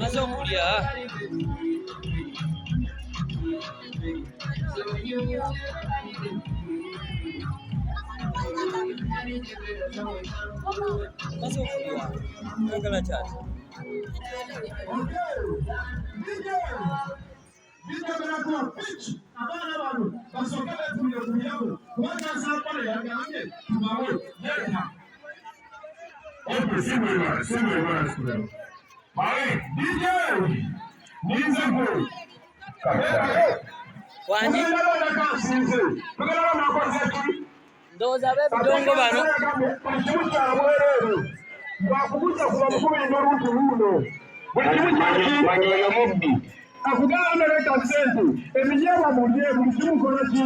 Maze okulya. Maze okulya. Oyagala kyati. Abana bano basooke beefunire ku byabo kubanga nsampala yagambye tubawe leta Wani ndowooza ab'ebidongo bano bwakubuza kuba mukubinga oluutu luuno buli kimu kyaki akugamba leta sente eminyama mulye buli kimu kola ki